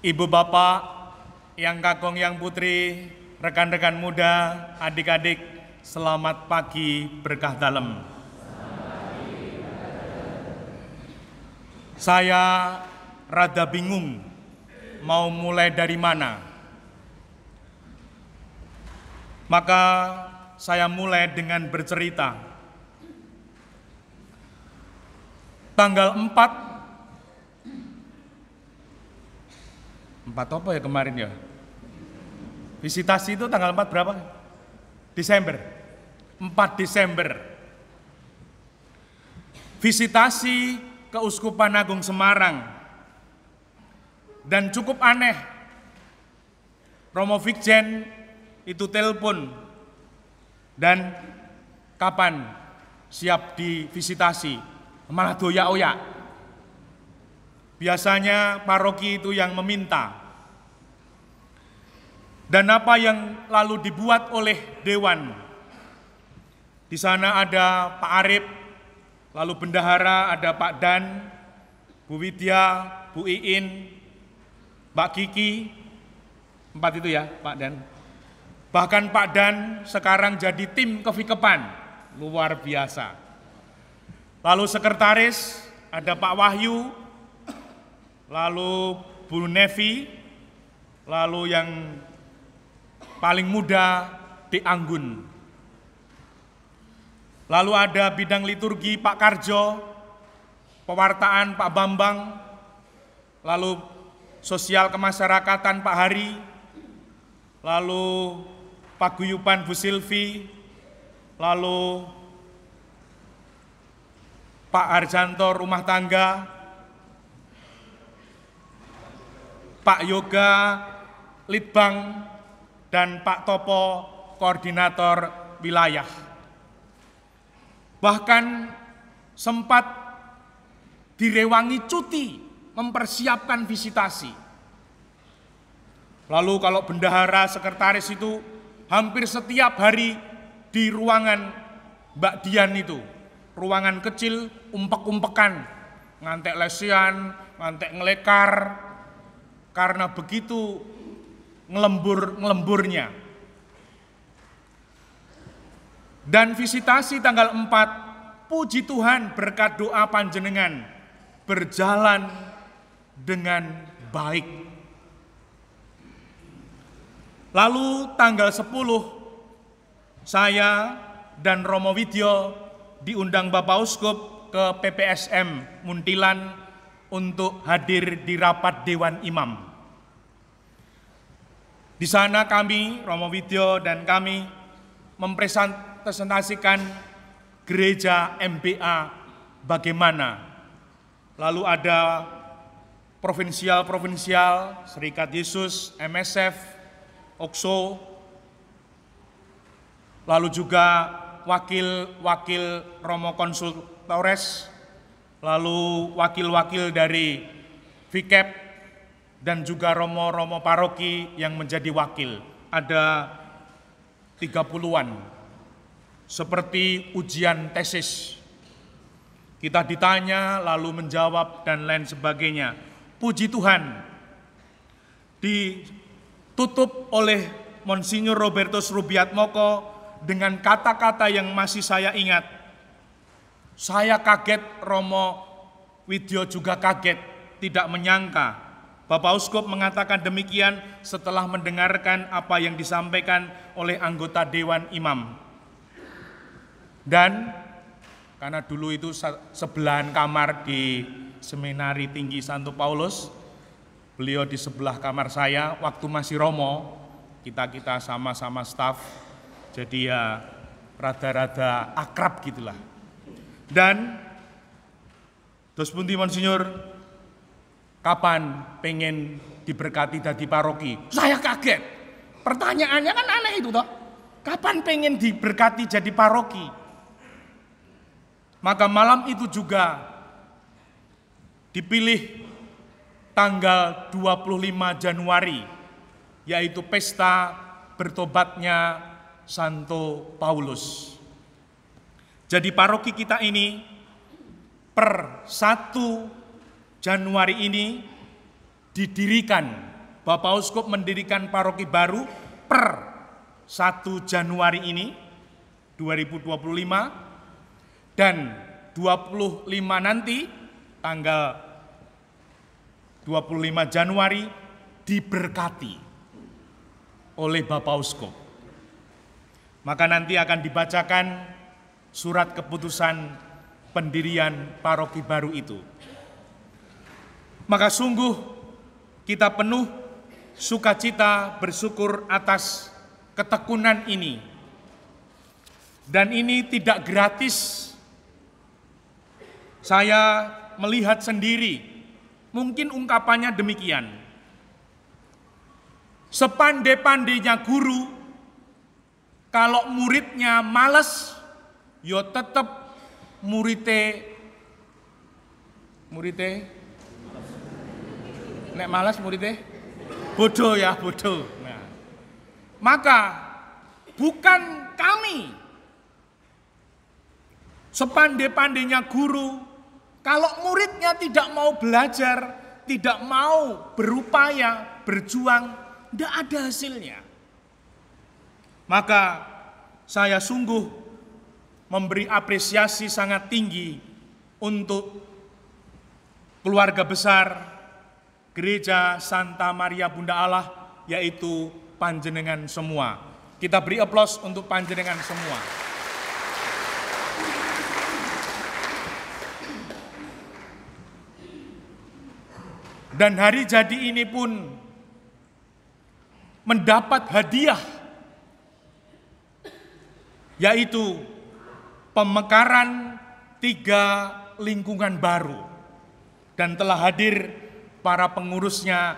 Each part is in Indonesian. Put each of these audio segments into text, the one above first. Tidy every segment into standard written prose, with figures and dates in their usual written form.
Ibu bapak, yang kakung, yang putri, rekan-rekan muda, adik-adik, selamat pagi berkah dalem. Saya rada bingung mau mulai dari mana. Maka saya mulai dengan bercerita. Tanggal 4 apa ya kemarin ya? Visitasi itu tanggal 4 berapa? Desember. 4 Desember. Visitasi Keuskupan Agung Semarang. Dan cukup aneh, Romo Vikjen itu telepon, dan kapan siap divisitasi, malah doyak-oyak. Biasanya paroki itu yang meminta. Dan apa yang lalu dibuat oleh Dewan. Di sana ada Pak Arif, lalu bendahara ada Pak Dan, Bu Widya, Bu Iin, Mbak Kiki, 4 itu ya Pak Dan. Bahkan Pak Dan sekarang jadi tim kevikepan, luar biasa. Lalu sekretaris ada Pak Wahyu, lalu Bu Nevi, lalu yang paling muda di Anggun. Lalu ada bidang liturgi Pak Karjo, pewartaan Pak Bambang, lalu sosial kemasyarakatan Pak Hari, lalu paguyuban Bu Silvi, lalu Pak Harjanto rumah tangga, Pak Yoga Litbang, dan Pak Topo koordinator wilayah. Bahkan sempat direwangi cuti mempersiapkan visitasi. Lalu kalau bendahara sekretaris itu hampir setiap hari di ruangan Mbak Dian itu, ruangan kecil umpek-umpekan, ngantek lesian, ngantek ngelekar, karena begitu ngelemburnya. Dan visitasi tanggal 4, puji Tuhan berkat doa panjenengan berjalan dengan baik. Lalu tanggal 10, saya dan Romo Widyo diundang Bapak Uskup ke PPSM Muntilan untuk hadir di rapat Dewan Imam. Di sana kami, Romo Widyo dan kami, mempresentasikan gereja MBA bagaimana. Lalu ada provinsial, Serikat Yesus, MSF, OXO, lalu juga wakil-wakil Romo Konsul Torres, lalu wakil-wakil dari VIKEP, dan juga romo-romo paroki yang menjadi wakil. Ada 30-an, seperti ujian tesis. Kita ditanya, lalu menjawab, dan lain sebagainya. Puji Tuhan, ditutup oleh Monsinyur Robertus Rubiatmoko dengan kata-kata yang masih saya ingat. Saya kaget, Romo Widyo juga kaget, tidak menyangka Bapak Uskup mengatakan demikian setelah mendengarkan apa yang disampaikan oleh anggota Dewan Imam. Dan karena dulu itu sebelahan kamar di Seminari Tinggi Santo Paulus, beliau di sebelah kamar saya, waktu masih Romo, kita sama-sama staf, jadi ya rada-rada akrab gitulah. Dan terus pundi Monsinyur, kapan pengen diberkati dadi paroki? Saya kaget. Pertanyaannya kan aneh itu toh. Kapan pengen diberkati jadi paroki? Maka malam itu juga dipilih tanggal 25 Januari, yaitu pesta bertobatnya Santo Paulus. Jadi paroki kita ini per 1 Januari ini didirikan Bapak Uskup mendirikan paroki baru per 1 Januari ini 2025 dan 25 nanti tanggal 25 Januari diberkati oleh Bapak Uskup. Maka nanti akan dibacakan surat keputusan pendirian paroki baru itu. Maka sungguh kita penuh sukacita bersyukur atas ketekunan ini. Dan ini tidak gratis. Saya melihat sendiri, mungkin ungkapannya demikian. Sepandai-pandainya guru, kalau muridnya males, yo tetep muridnya nek malas muridnya bodoh ya, bodoh. Nah, maka bukan kami sepandai-pandainya guru, kalau muridnya tidak mau belajar, tidak mau berupaya, berjuang, tidak ada hasilnya. Maka saya sungguh memberi apresiasi sangat tinggi untuk keluarga besar Gereja Santa Maria Bunda Allah, yaitu panjenengan semua. Kita beri aplaus untuk panjenengan semua. Dan hari jadi ini pun mendapat hadiah, yaitu pemekaran 3 lingkungan baru. Dan telah hadir para pengurusnya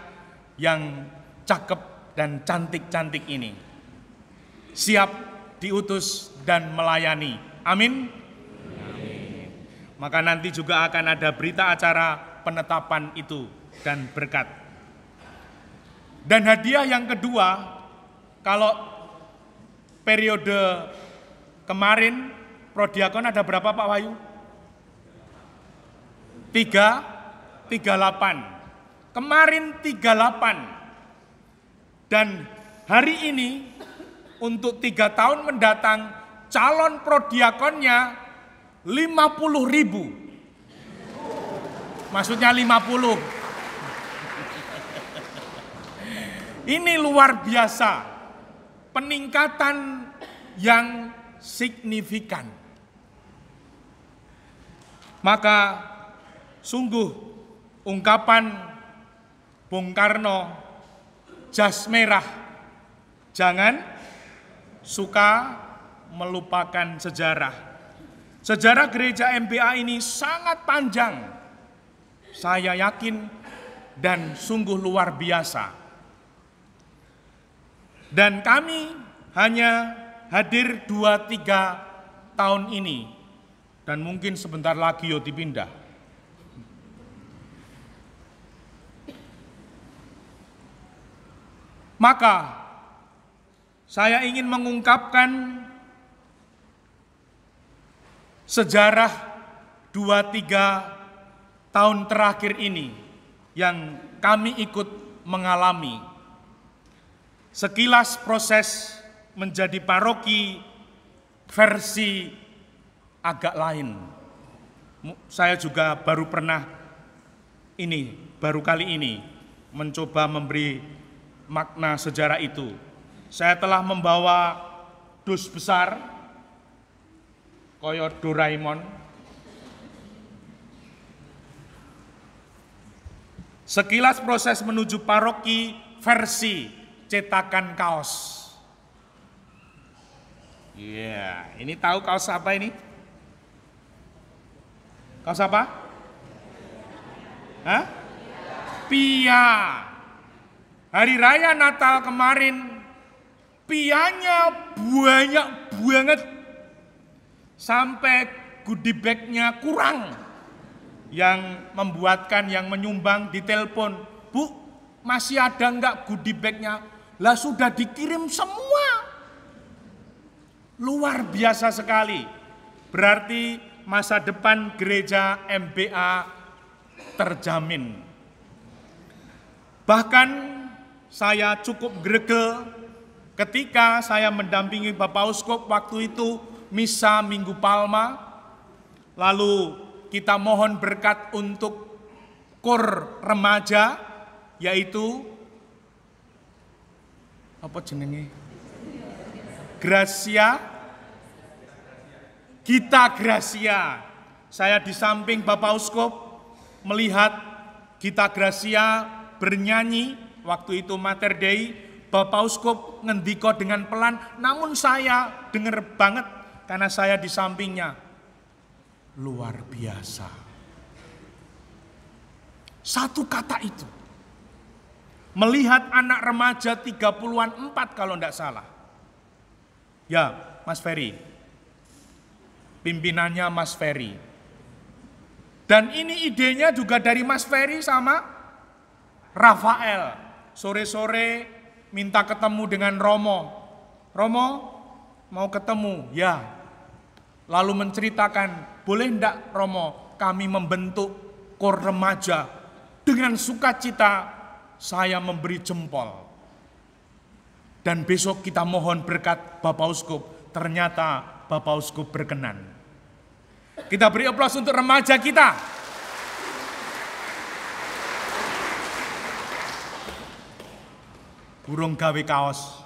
yang cakep dan cantik-cantik ini. Siap diutus dan melayani. Amin. Amin. Maka nanti juga akan ada berita acara penetapan itu dan berkat. Dan hadiah yang kedua, kalau periode kemarin prodiakon ada berapa Pak Wahyu? 38. Kemarin 38. Dan hari ini untuk 3 tahun mendatang calon prodiakonnya 50.000. Maksudnya 50. Ini luar biasa. Peningkatan yang signifikan. Maka sungguh ungkapan Bung Karno, jas merah, jangan suka melupakan sejarah. Sejarah gereja MBA ini sangat panjang, saya yakin, dan sungguh luar biasa. Dan kami hanya hadir 2-3 tahun ini, dan mungkin sebentar lagi yo dipindah. Maka saya ingin mengungkapkan sejarah 2-3 tahun terakhir ini yang kami ikut mengalami. Sekilas proses menjadi paroki versi agak lain. Saya juga baru kali ini mencoba memberi makna sejarah itu. Saya telah membawa dus besar koyo Doraemon. Sekilas proses menuju paroki versi cetakan kaos. Iya, ini tahu kaos apa ini? Kaos apa? Hah? Pia. Hari Raya Natal kemarin, pianya banyak banget. Sampai goodie bag-nya kurang. Yang membuatkan, yang menyumbang ditelepon, Bu, masih ada enggak goodie bag-nya? Lah sudah dikirim semua. Luar biasa sekali. Berarti masa depan gereja MBA terjamin. Bahkan saya cukup gregel ketika saya mendampingi Bapak Uskup waktu itu misa Minggu Palma. Lalu kita mohon berkat untuk kor remaja, yaitu apa jenenge? Gracia, Gita Gracia. Saya di samping Bapak Uskup melihat Gita Gracia bernyanyi waktu itu Mater Dei. Bapak Uskup ngendiko dengan pelan, namun saya dengar banget karena saya di sampingnya. Luar biasa. Satu kata itu. Melihat anak remaja 30-an 4 kalau enggak salah. Ya, Mas Ferry. Pimpinannya Mas Ferry. Dan ini idenya juga dari Mas Ferry sama Rafael. Sore-sore minta ketemu dengan Romo. Romo, mau ketemu? Ya. Lalu menceritakan, boleh enggak Romo, kami membentuk kor remaja. Dengan sukacita saya memberi jempol. Dan besok kita mohon berkat Bapak Uskup. Ternyata Bapak Uskup berkenan. Kita beri aplaus untuk remaja kita. Burung gawe kaos.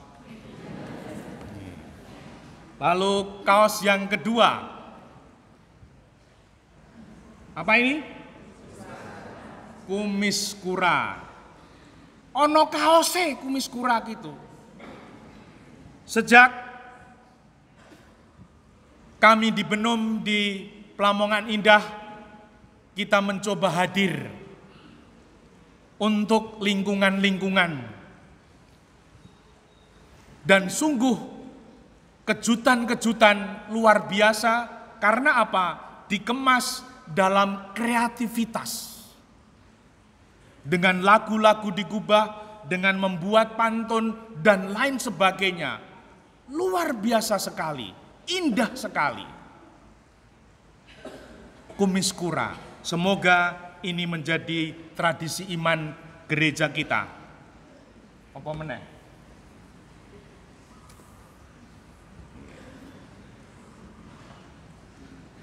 Lalu kaos yang kedua. Apa ini? Kumis kura. Ono kaose kumis kura gitu. Sejak kami di Benom di Pelamongan Indah, kita mencoba hadir untuk lingkungan-lingkungan. Dan sungguh kejutan-kejutan luar biasa karena apa? Dikemas dalam kreativitas. Dengan lagu-lagu digubah, dengan membuat pantun dan lain sebagainya. Luar biasa sekali, indah sekali. Kumis kura, semoga ini menjadi tradisi iman gereja kita. Apa meneh?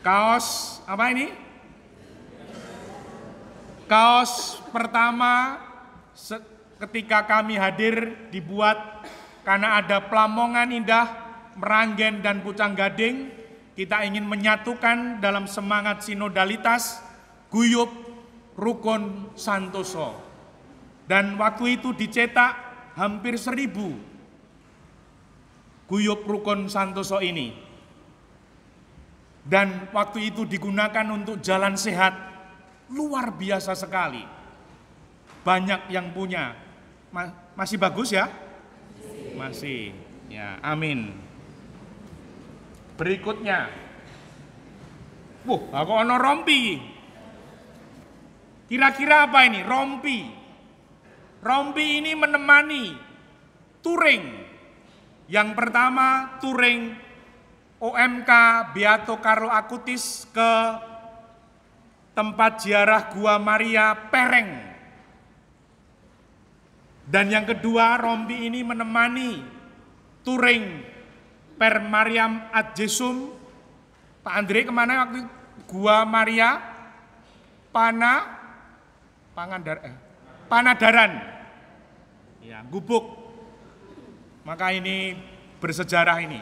Kaos, apa ini? Kaos pertama ketika kami hadir dibuat karena ada Pelamongan Indah, Meranggen dan Pucang Gading. Kita ingin menyatukan dalam semangat sinodalitas, guyub, rukun, santoso. Dan waktu itu dicetak hampir 1000 guyub, rukun, santoso ini. Dan waktu itu digunakan untuk jalan sehat, luar biasa sekali. Banyak yang punya. Masih bagus ya? Masih. Ya, amin. Berikutnya. Aku ono rompi. Kira-kira apa ini? Rompi. Rompi ini menemani touring. Yang pertama touring OMK Beato Carlo Acutis ke tempat ziarah Gua Maria Pereng. Dan yang kedua, rompi ini menemani touring Per Mariam ad Jesum. Pak Andre kemana waktu itu? Gua Maria Panadaran. Ya, Gubuk. Maka ini bersejarah ini.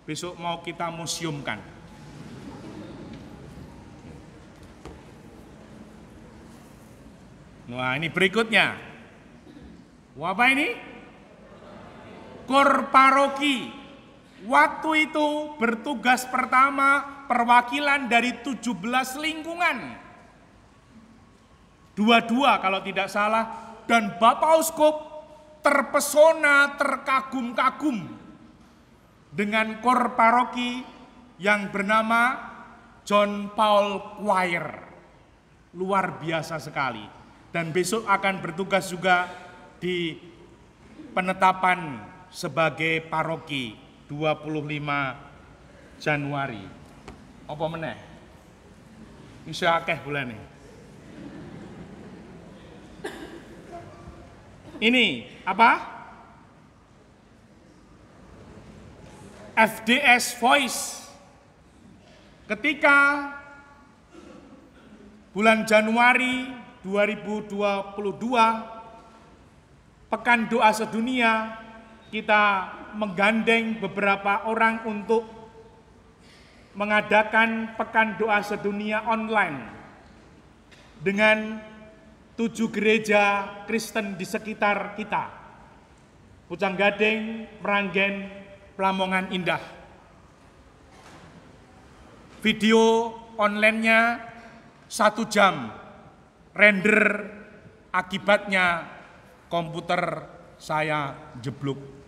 Besok mau kita museumkan. Nah, ini berikutnya. Apa ini? Kor paroki. Waktu itu bertugas pertama perwakilan dari 17 lingkungan. 22 kalau tidak salah. Dan Bapak Uskup terpesona, terkagum-kagum dengan kor paroki yang bernama John Paul Choir. Luar biasa sekali. Dan besok akan bertugas juga di penetapan sebagai paroki 25 Januari. Apa meneh? Bisa akeh bulane. Ini apa? FDS Voice. Ketika bulan Januari 2022, Pekan Doa Sedunia, kita menggandeng beberapa orang untuk mengadakan Pekan Doa Sedunia online dengan 7 gereja Kristen di sekitar kita. Pucanggading, Meranggen, Lamongan Indah. Video online-nya 1 jam, render akibatnya komputer saya jeblok.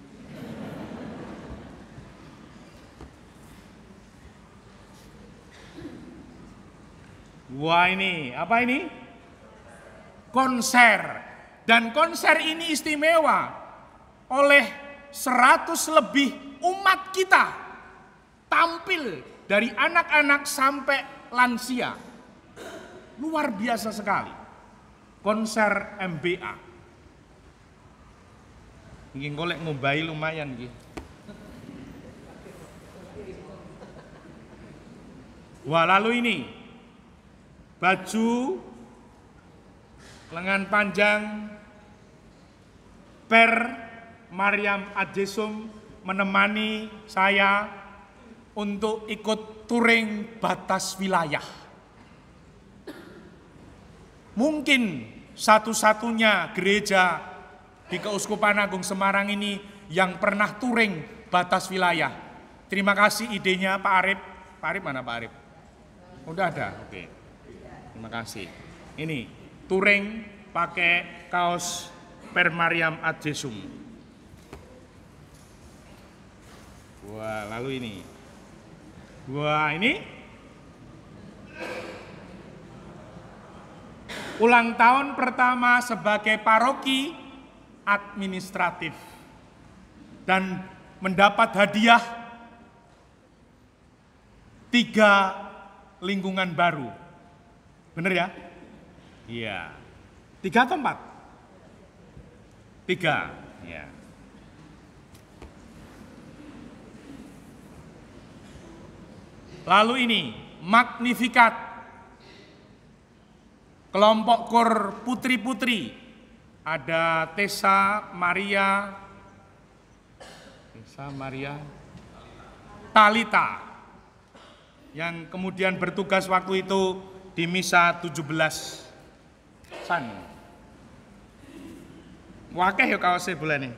Wah, ini apa ini? Konser. Dan konser ini istimewa. Oleh 100 lebih umat kita tampil dari anak-anak sampai lansia. Luar biasa sekali. Konser MBA. Ini golek ngobahi lumayan iki. Wah, lalu ini baju lengan panjang Per Mariam Adjesum menemani saya untuk ikut touring batas wilayah. Mungkin satu-satunya gereja di Keuskupan Agung Semarang ini yang pernah touring batas wilayah. Terima kasih idenya Pak Arif. Pak Arif mana Pak Arif? Udah ada, oke. Terima kasih. Ini touring pakai kaos Per Mariam Adjesum. Wah, lalu ini. Wah, ini ulang tahun pertama sebagai paroki administratif dan mendapat hadiah 3 lingkungan baru. Bener ya? Iya. 3 atau 4? 3, ya. Lalu ini, Magnificat. Kelompok kor putri-putri. Ada Tessa Maria, Talita. Yang kemudian bertugas waktu itu di Misa 17 San. Wakeh ya kaosnya bulan ini.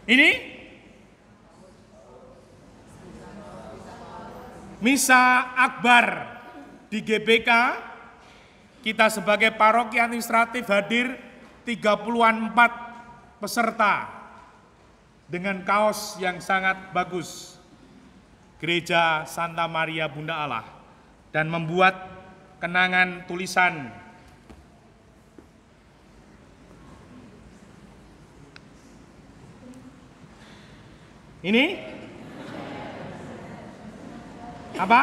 Ini Misa Akbar di GBK. Kita sebagai paroki administratif hadir 34 peserta dengan kaos yang sangat bagus. Gereja Santa Maria Bunda Allah dan membuat kenangan tulisan ini apa?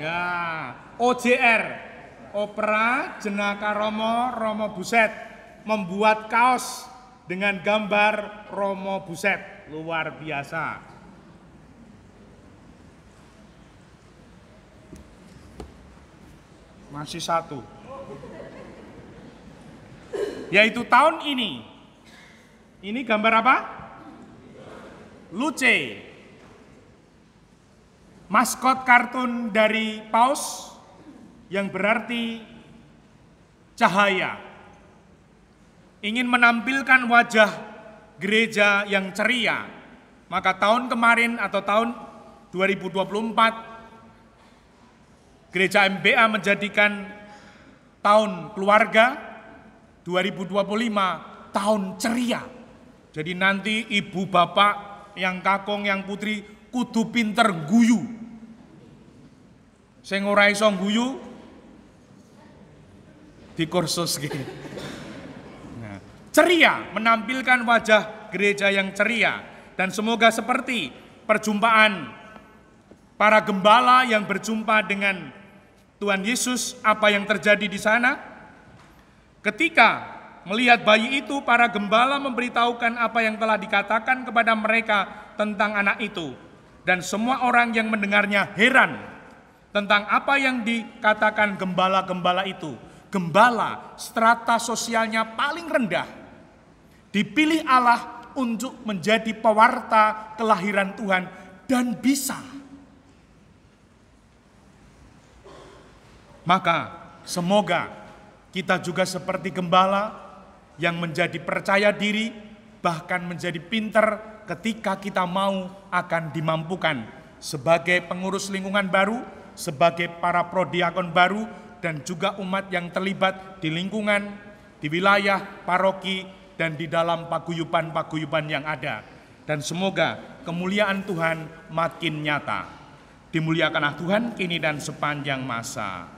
Ya, OJR, Opera Jenaka Romo, Romo Buset, membuat kaos dengan gambar Romo Buset, luar biasa. Masih 1. Yaitu tahun ini. Ini gambar apa? Luce. Maskot kartun dari Paus yang berarti cahaya. Ingin menampilkan wajah gereja yang ceria. Maka tahun kemarin atau tahun 2024 Gereja MBA menjadikan tahun keluarga, 2025 tahun ceria. Jadi nanti ibu bapak yang kakung yang putri kudu pinter guyu. Sing ora iso guyu di kursus gini. Nah, ceria, menampilkan wajah gereja yang ceria. Dan semoga seperti perjumpaan para gembala yang berjumpa dengan Tuhan Yesus, apa yang terjadi di sana? Ketika melihat bayi itu, para gembala memberitahukan apa yang telah dikatakan kepada mereka tentang anak itu. Dan semua orang yang mendengarnya heran tentang apa yang dikatakan gembala-gembala itu. Gembala, strata sosialnya paling rendah, dipilih Allah untuk menjadi pewarta kelahiran Tuhan dan bisa. Maka semoga kita juga seperti gembala yang menjadi percaya diri, bahkan menjadi pinter ketika kita mau akan dimampukan sebagai pengurus lingkungan baru, sebagai para prodiakon baru, dan juga umat yang terlibat di lingkungan, di wilayah, paroki, dan di dalam paguyuban-paguyuban yang ada. Dan semoga kemuliaan Tuhan makin nyata. Dimuliakanlah Tuhan kini dan sepanjang masa.